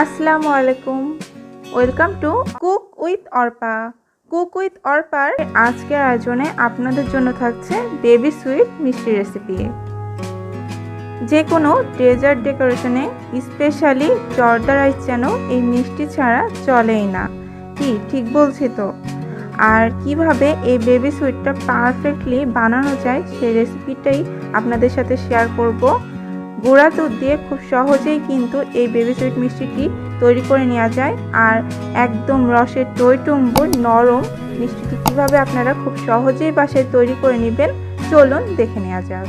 আসসালামু আলাইকুম, welcome to cook with Arpa. Cook with অর্পার আজকের আয়োজনে আপনাদের জন্য থাকছে বেবি সুইট মিষ্টি রেসিপি। যে কোনো ডেজার্ট ডেকোরেশনে, স্পেশালি জর্দা রাইস যেন এই মিষ্টি ছাড়া চলেই না। কি ঠিক বলছি তো? আর কিভাবে এই বেবি সুইটটা পারফেক্টলি বানানো যায় সেই রেসিপিটাই আপনাদের সাথে শেয়ার করব। গুঁড়া দুধ দিয়ে খুব সহজেই কিন্তু এই বেবি সুইট মিষ্টিটি তৈরি করে নেওয়া যায়। আর একদম রসের টইটুম্বুর নরম মিষ্টিটি কীভাবে আপনারা খুব সহজেই বাসায় তৈরি করে নেবেন, চলুন দেখে নেওয়া যাক।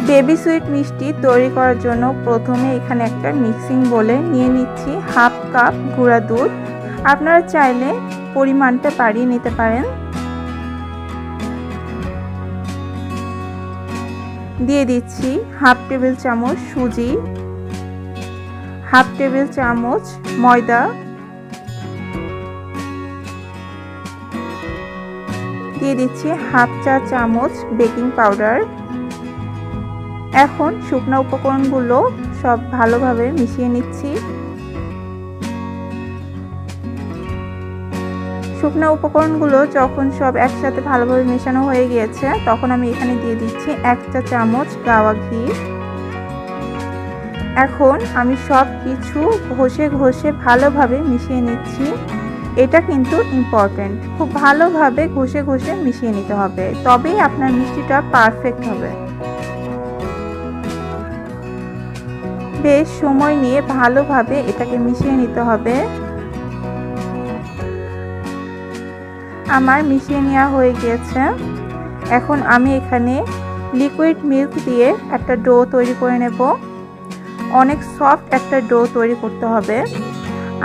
বেবি সুইট মিষ্টি তৈরি করার জন্য প্রথমে এখানে একটা মিক্সিং বোলে নিয়ে নিচ্ছি হাফ কাপ গুঁড়া দুধ। আপনারা চাইলে পরিমাণটা বাড়িয়ে নিতে পারেন। দিয়ে দিচ্ছি হাফ টেবিল চামচ সুজি, হাফ টেবিল চামচ ময়দা, দিয়ে দিচ্ছি হাফ চা চামচ বেকিং পাউডার। এখন শুকনো উপকরণগুলো সব ভালোভাবে মিশিয়ে নিচ্ছি। শুকনো উপকরণগুলো যখন সব একসাথে ভালোভাবে মেশানো হয়ে গিয়েছে, তখন আমি এখানে দিয়ে দিচ্ছি 1 চা চামচ গাওয়া ঘি। এখন আমি সব কিছু ঘষে ঘষে ভালোভাবে মিশিয়ে নিচ্ছি। এটা কিন্তু ইম্পর্টেন্ট, খুব ভালোভাবে ঘষে ঘষে মিশিয়ে নিতে হবে, তবেই আপনার মিষ্টিটা পারফেক্ট হবে। বেশ সময় নিয়ে ভালোভাবে এটাকে মিশিয়ে নিতে হবে। আমার মিশিয়ে নেওয়া হয়ে গিয়েছে। এখন আমি এখানে লিকুইড মিল্ক দিয়ে একটা ডো তৈরি করে নেব। অনেক সফট একটা ডো তৈরি করতে হবে।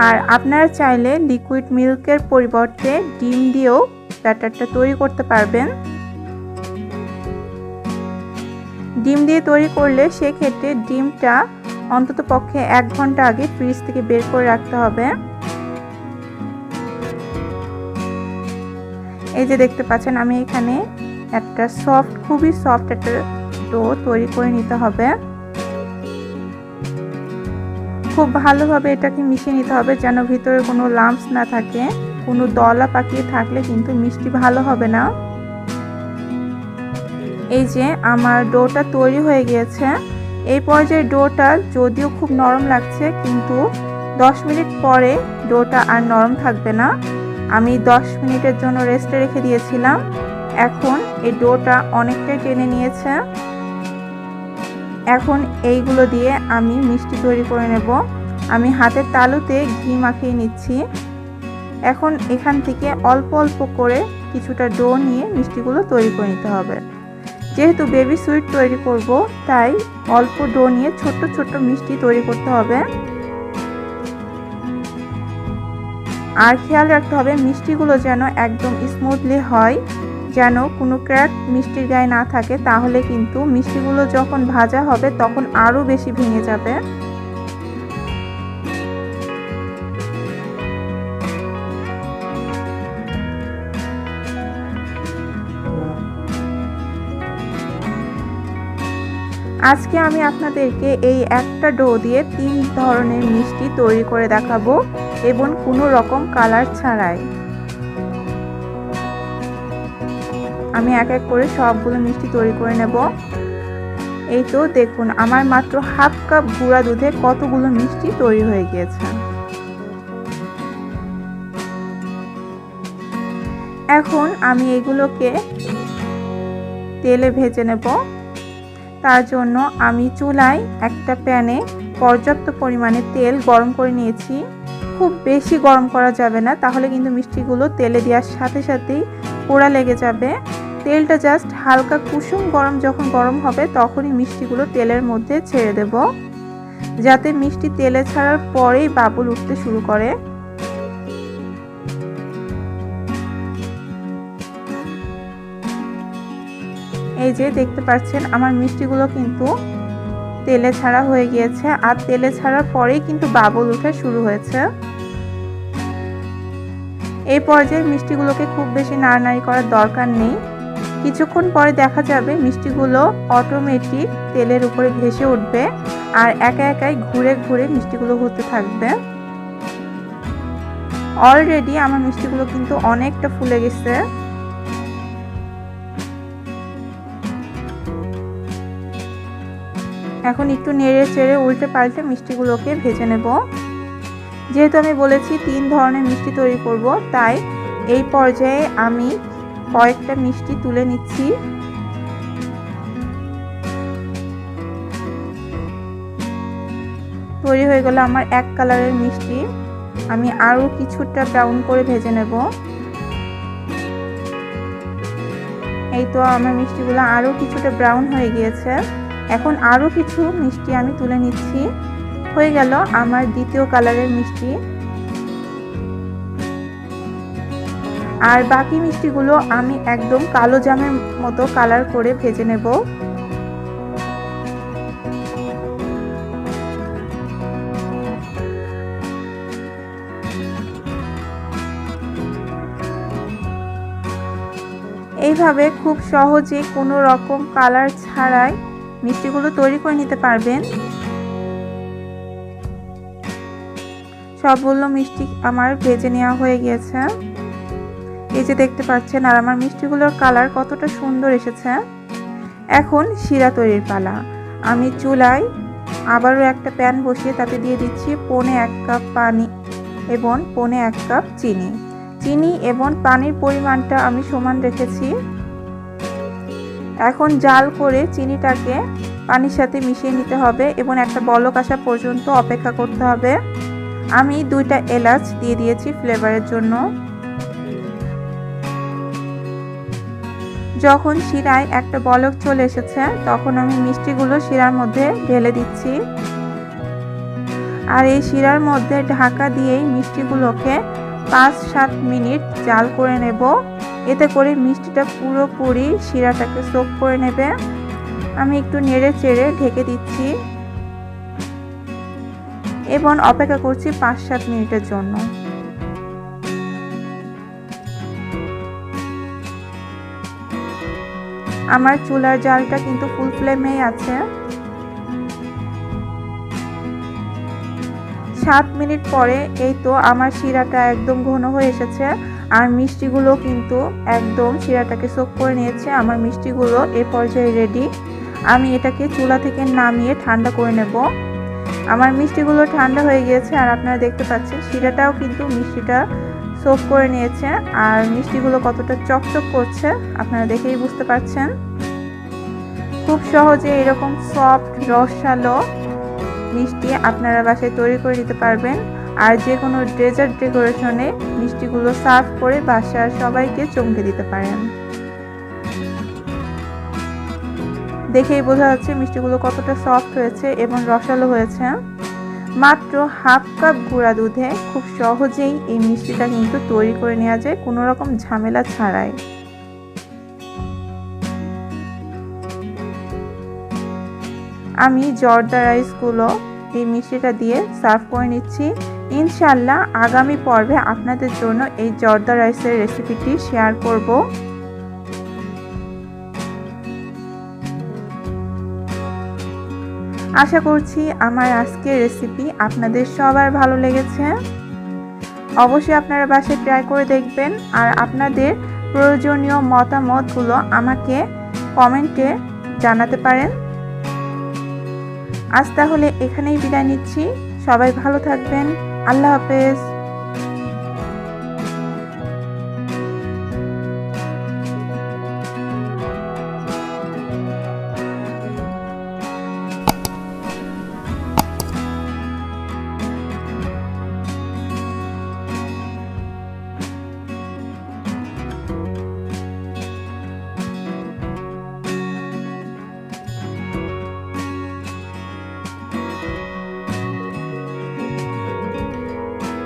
আর আপনারা চাইলে লিকুইড মিল্কের পরিবর্তে ডিম দিয়েও ব্যাটারটা তৈরি করতে পারবেন। ডিম দিয়ে তৈরি করলে সেক্ষেত্রে ডিমটা অন্তত পক্ষে 1 ঘন্টা আগে ফ্রিজ থেকে বের করে রাখতে হবে। এই যে দেখতে পাচ্ছেন, আমি এখানে একটা খুবই সফট একটা ডো তৈরি করে নিতে হবে। খুব ভালোভাবে এটাকে মিশিয়ে নিতে হবে যেন ভিতরে কোনো লাম্পস না থাকে। কোনো দলা পাকিয়ে থাকলে কিন্তু মিষ্টি ভালো হবে না। এই যে আমার ডোটা তৈরি হয়ে গিয়েছে। এই পর্যায়ে ডোটা যদিও খুব নরম লাগছে, কিন্তু 10 মিনিট পরে ডোটা আর নরম থাকবে না। আমি 10 মিনিটের জন্য রেস্টে রেখে দিয়েছিলাম। এখন এই ডোটা অনেকটাই টেনে নিয়েছে। এখন এইগুলো দিয়ে আমি মিষ্টি তৈরি করে নেব। আমি হাতের তালুতে ঘি মাখিয়ে নিচ্ছি। এখন এখান থেকে অল্প অল্প করে কিছুটা ডো নিয়ে মিষ্টিগুলো তৈরি করে নিতে হবে। যেহেতু বেবি সুইট তৈরি করব, তাই অল্প ডো নিয়ে ছোট্ট ছোট্ট মিষ্টি তৈরি করতে হবে। আর খেয়াল রাখতে হবে মিষ্টিগুলো যেন একদম স্মুথলি হয়, যেন কোনো ক্র্যাক মিষ্টির গায়ে না থাকে, তাহলে কিন্তু মিষ্টিগুলো যখন ভাজা হবে তখন আরও বেশি ভেঙে যাবে। আজকে আমি আপনাদেরকে এই একটা ডো দিয়ে 3 ধরনের মিষ্টি তৈরি করে দেখাবো, এবং কোনো রকম কালার ছাড়াই। আমি এক এক করে সবগুলো মিষ্টি তৈরি করে নেব। এই তো দেখুন, আমার মাত্র হাফ কাপ গুঁড়া দুধে কতগুলো মিষ্টি তৈরি হয়ে গিয়েছে। এখন আমি এগুলোকে তেলে ভেজে নেব। তার জন্য আমি চুলায় একটা প্যানে পর্যাপ্ত পরিমাণে তেল গরম করে নিয়েছি। খুব বেশি গরম করা যাবে না, তাহলে কিন্তু মিষ্টিগুলো তেলে দেওয়ার সাথে সাথেই পোড়া লেগে যাবে। তেলটা জাস্ট হালকা কুসুম গরম যখন গরম হবে, তখনই মিষ্টিগুলো তেলের মধ্যে ছেড়ে দেব, যাতে মিষ্টি তেলে ছাড়ার পরেই বাবুল উঠতে শুরু করে। এই যে দেখতে পাচ্ছেন, আমার মিষ্টিগুলো কিন্তু তেলে ছাড়া হয়ে গিয়েছে। আর তেলে ছাড়ার পরেই কিন্তু বাবল ওঠা শুরু হয়েছে। এই পর্যায়ে মিষ্টিগুলোকে খুব বেশি নাড়ানাড়ি করার দরকার নেই। কিছুক্ষণ পরে দেখা যাবে মিষ্টিগুলো অটোমেটিক তেলের উপরে ভেসে উঠবে আর একা একাই ঘুরে ঘুরে মিষ্টিগুলো হতে থাকবে। অলরেডি আমার মিষ্টিগুলো কিন্তু অনেকটা ফুলে গেছে। এখন একটু নেড়ে চেড়ে উল্টে পাল্টে মিষ্টিগুলোকে ভেজে নেব। যেহেতু আমি বলেছি 3 ধরনের মিষ্টি তৈরি করব, তাই এই পর্যায়ে আমি কয়েকটা মিষ্টি তুলে নিচ্ছি। তৈরি হয়ে গেল আমার এক কালারের মিষ্টি। আমি আরও কিছুটা ব্রাউন করে ভেজে নেব। এই তো আমার মিষ্টিগুলো আরও কিছুটা ব্রাউন হয়ে গিয়েছে। এখন আরও কিছু মিষ্টি আমি তুলে নিচ্ছি। হয়ে গেল আমার দ্বিতীয় কালারের মিষ্টি। আর বাকি মিষ্টিগুলো আমি একদম কালো জামের মতো কালার করে ভেজে নেব। এইভাবে খুব সহজে কোনো রকম কালার ছাড়াই মিষ্টিগুলো তৈরি করে নিতে পারবেন। সবগুলো মিষ্টি আমার ভেজে নেওয়া হয়ে গিয়েছে। এই যে দেখতে পাচ্ছেন, আর আমার মিষ্টিগুলোর কালার কতটা সুন্দর এসেছে। এখন শিরা তৈরির পালা। আমি চুলায় আবারও একটা প্যান বসিয়ে তাতে দিয়ে দিচ্ছি 1.25 কাপ পানি এবং 1.25 কাপ চিনি। চিনি এবং পানির পরিমাণটা আমি সমান রেখেছি। এখন জাল করে চিনিটাকে পানির সাথে মিশিয়ে নিতে হবে এবং একটা বলক আসা পর্যন্ত অপেক্ষা করতে হবে। আমি 2টা এলাচ দিয়ে দিয়েছি ফ্লেভারের জন্য। যখন শিরায় একটা বলক চলে এসেছে, তখন আমি মিষ্টিগুলো শিরার মধ্যে ঢেলে দিচ্ছি। আর এই শিরার মধ্যে ঢাকা দিয়েই মিষ্টিগুলোকে 5-7 মিনিট জাল করে নেব। এতে করে মিষ্টিটা পুরোপুরি শিরাটাকে সোক করে নেবে। আমি একটু নেড়ে চেড়ে ঢেকে দিচ্ছি এবং অপেক্ষা করছি 5-7 মিনিটের জন্য। আমার চুলার জালটা কিন্তু ফুল ফ্লেমেই আছে। 7 মিনিট পরে এই তো আমার শিরাটা একদম ঘন হয়ে এসেছে আর মিষ্টিগুলো কিন্তু একদম শিরাটাকে সোক করে নিয়েছে। আমার মিষ্টিগুলো এই পর্যায়ে রেডি। আমি এটাকে চুলা থেকে নামিয়ে ঠান্ডা করে নেব। আমার মিষ্টিগুলো ঠান্ডা হয়ে গিয়েছে আর আপনারা দেখতে পাচ্ছেন শিরাটাও কিন্তু মিষ্টিটা সোক করে নিয়েছে আর মিষ্টিগুলো কতটা চকচক করছে আপনারা দেখেই বুঝতে পারছেন। খুব সহজে এরকম সফট রসালো মিষ্টি আপনারা বাসায় তৈরি করে নিতে পারবেন। আর যে কোনো ডেজার্ট ডেকোরেশনে মিষ্টিগুলো সার্ভ করে বাসার সবাইকে চমকে দিতে পারেন। দেখেই বোঝা যাচ্ছে মিষ্টিগুলো কতটা সফট হয়েছে এবং রসালো হয়েছে। মাত্র 1/2 কাপ গুঁড়া দুধে খুব সহজেই এই মিষ্টিটা কিন্তু তৈরি করে নেওয়া যায় কোনো রকম ঝামেলা ছাড়াই। আমি জর্দা রাইসগুলো এই মিষ্টিটা দিয়ে সার্ভ করে নিচ্ছি। ইনশাআল্লাহ আগামী পর্বে আপনাদের জন্য এই জর্দা রাইসের রেসিপিটি শেয়ার করব। আশা করছি আমার আজকের রেসিপি আপনাদের সবার ভালো লেগেছে। অবশ্যই আপনারা বাসায় ট্রাই করে দেখবেন আর আপনাদের প্রয়োজনীয় মতামতগুলো আমাকে কমেন্টে জানাতে পারেন। আজ তাহলে এখানেই বিদায় নিচ্ছি। সবাই ভালো থাকবেন। আল্লাহ হাফেজ।